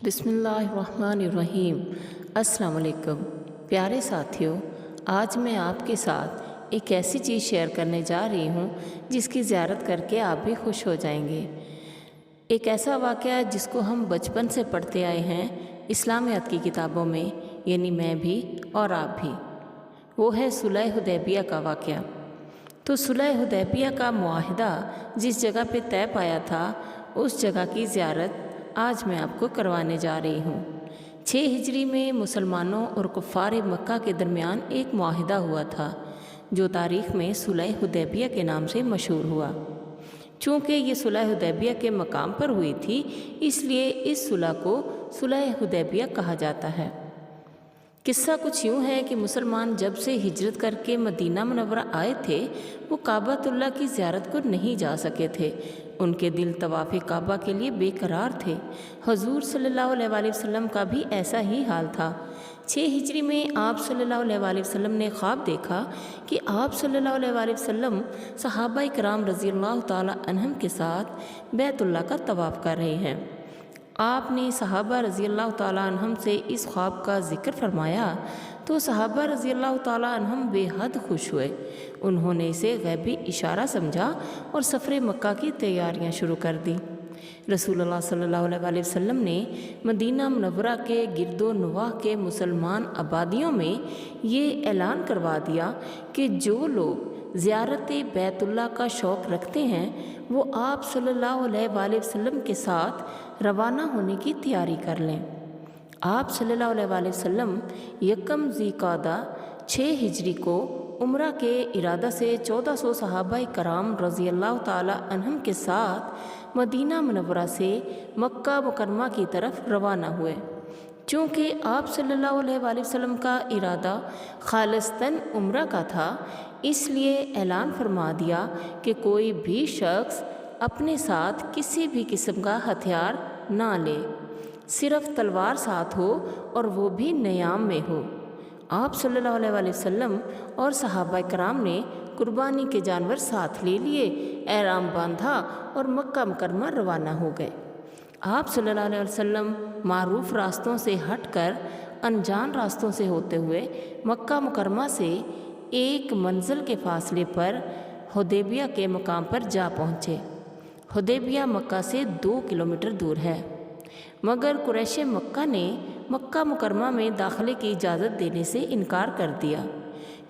بسم اللہ الرحمن الرحیم۔ السلام علیکم پیارے ساتھیوں، آج میں آپ کے ساتھ ایک ایسی چیز شیئر کرنے جا رہی ہوں جس کی زیارت کر کے آپ بھی خوش ہو جائیں گے۔ ایک ایسا واقعہ جس کو ہم بچپن سے پڑھتے آئے ہیں اسلامیات کی کتابوں میں، یعنی میں بھی اور آپ بھی۔ وہ ہے صلح حدیبیہ کا واقعہ۔ تو صلح حدیبیہ کا معاہدہ جس جگہ پہ طے پایا تھا، اس جگہ کی زیارت آج میں آپ کو کروانے جا رہی ہوں۔ 6 ہجری میں مسلمانوں اور کفار مکہ کے درمیان ایک معاہدہ ہوا تھا جو تاریخ میں صلح حدیبیہ کے نام سے مشہور ہوا۔ چونکہ یہ صلح حدیبیہ کے مقام پر ہوئی تھی، اس لیے اس صلح کو صلح حدیبیہ کہا جاتا ہے۔ قصہ کچھ یوں ہے کہ مسلمان جب سے ہجرت کر کے مدینہ منورہ آئے تھے، وہ کعبۃ اللہ کی زیارت کو نہیں جا سکے تھے۔ ان کے دل طواف کعبہ کے لیے بے قرار تھے۔ حضور صلی اللہ علیہ وآلہ وسلم کا بھی ایسا ہی حال تھا۔ 6 ہجری میں آپ صلی اللہ علیہ وآلہ وسلم نے خواب دیکھا کہ آپ صلی اللہ علیہ وآلہ وسلم صحابہ کرام رضی اللہ تعالیٰ عنہم کے ساتھ بیت اللہ کا طواف کر رہے ہیں۔ آپ نے صحابہ رضی اللہ تعالیٰ عنہم سے اس خواب کا ذکر فرمایا تو صحابہ رضی اللہ تعالیٰ عنہم بے حد خوش ہوئے۔ انہوں نے اسے غیبی اشارہ سمجھا اور سفر مکہ کی تیاریاں شروع کر دیں۔ رسول اللہ صلی اللہ علیہ وآلہ وسلم نے مدینہ منورہ کے گرد و نواح کے مسلمان آبادیوں میں یہ اعلان کروا دیا کہ جو لوگ زیارت بیت اللہ کا شوق رکھتے ہیں وہ آپ صلی اللہ علیہ وآلہ وسلم کے ساتھ روانہ ہونے کی تیاری کر لیں۔ آپ صلی اللہ علیہ وآلہ وسلم یکم ذی القعدہ 6 ہجری کو عمرہ کے ارادہ سے 1400 صحابہ کرام رضی اللہ تعالیٰ عنہم کے ساتھ مدینہ منورہ سے مکہ مکرمہ کی طرف روانہ ہوئے۔ چونکہ آپ صلی اللہ علیہ وآلہ وسلم کا ارادہ خالصتاً عمرہ کا تھا، اس لیے اعلان فرما دیا کہ کوئی بھی شخص اپنے ساتھ کسی بھی قسم کا ہتھیار نہ لے، صرف تلوار ساتھ ہو اور وہ بھی نیام میں ہو۔ آپ صلی اللہ علیہ وآلہ وسلم اور صحابہ کرام نے قربانی کے جانور ساتھ لے لیے، احرام باندھا اور مکہ مکرمہ روانہ ہو گئے۔ آپ صلی اللہ علیہ وسلم معروف راستوں سے ہٹ کر انجان راستوں سے ہوتے ہوئے مکہ مکرمہ سے ایک منزل کے فاصلے پر حدیبیہ کے مقام پر جا پہنچے۔ حدیبیہ مکہ سے 2 کلومیٹر دور ہے، مگر قریش مکہ نے مکہ مکرمہ میں داخلے کی اجازت دینے سے انکار کر دیا،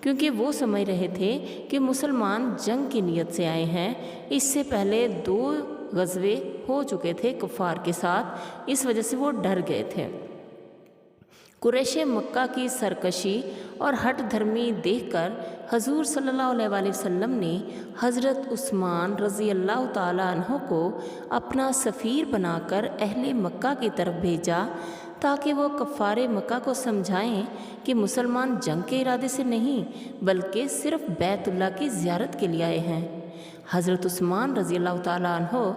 کیونکہ وہ سمجھ رہے تھے کہ مسلمان جنگ کی نیت سے آئے ہیں۔ اس سے پہلے 2 غزوے ہو چکے تھے کفار کے ساتھ، اس وجہ سے وہ ڈر گئے تھے۔ قریش مکہ کی سرکشی اور ہٹ دھرمی دیکھ کر حضور صلی اللہ علیہ وآلہ وسلم نے حضرت عثمان رضی اللہ تعالیٰ عنہ کو اپنا سفیر بنا کر اہل مکہ کی طرف بھیجا تاکہ وہ کفار مکہ کو سمجھائیں کہ مسلمان جنگ کے ارادے سے نہیں بلکہ صرف بیت اللہ کی زیارت کے لیے آئے ہیں۔ حضرت عثمان رضی اللہ تعالیٰ عنہ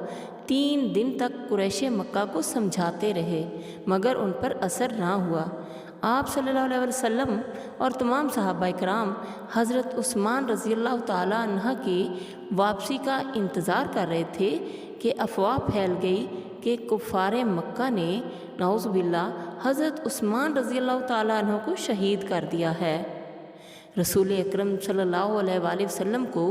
3 دن تک قریش مکہ کو سمجھاتے رہے، مگر ان پر اثر نہ ہوا۔ آپ صلی اللہ علیہ وسلم اور تمام صحابہ کرام حضرت عثمان رضی اللہ تعالیٰ عنہ کی واپسی کا انتظار کر رہے تھے کہ افواہ پھیل گئی کہ کفار مکہ نے نعوذ باللہ حضرت عثمان رضی اللہ تعالیٰ عنہ کو شہید کر دیا ہے۔ رسول اکرم صلی اللہ علیہ وآلہ وسلم کو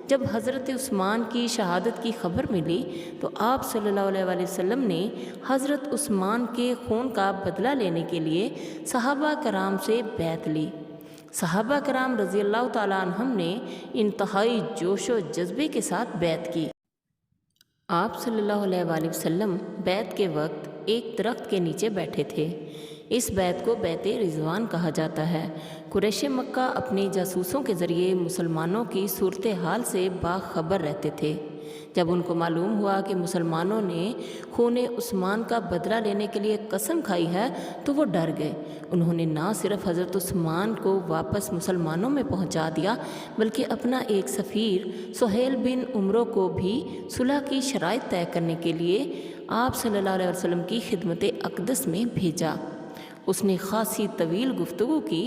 جب حضرت عثمان کی شہادت کی خبر ملی تو آپ صلی اللہ علیہ وآلہ وسلم نے حضرت عثمان کے خون کا بدلہ لینے کے لیے صحابہ کرام سے بیعت لی۔ صحابہ کرام رضی اللہ تعالیٰ عنہم نے انتہائی جوش و جذبے کے ساتھ بیعت کی۔ آپ صلی اللہ علیہ وآلہ وسلم بیعت کے وقت ایک درخت کے نیچے بیٹھے تھے۔ اس بیعت کو بیعت رضوان کہا جاتا ہے۔ قریش مکہ اپنے جاسوسوں کے ذریعے مسلمانوں کی صورتحال سے باخبر رہتے تھے۔ جب ان کو معلوم ہوا کہ مسلمانوں نے خون عثمان کا بدلہ لینے کے لیے قسم کھائی ہے تو وہ ڈر گئے۔ انہوں نے نہ صرف حضرت عثمان کو واپس مسلمانوں میں پہنچا دیا بلکہ اپنا ایک سفیر سہیل بن عمرو کو بھی صلح کی شرائط طے کرنے کے لیے آپ صلی اللہ علیہ وسلم کی خدمت اقدس میں بھیجا۔ اس نے خاصی طویل گفتگو کی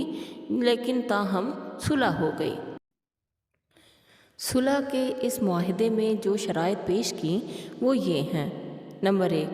لیکن تاہم صلح ہو گئی۔ صلح کے اس معاہدے میں جو شرائط پیش کیں وہ یہ ہیں: نمبر 1،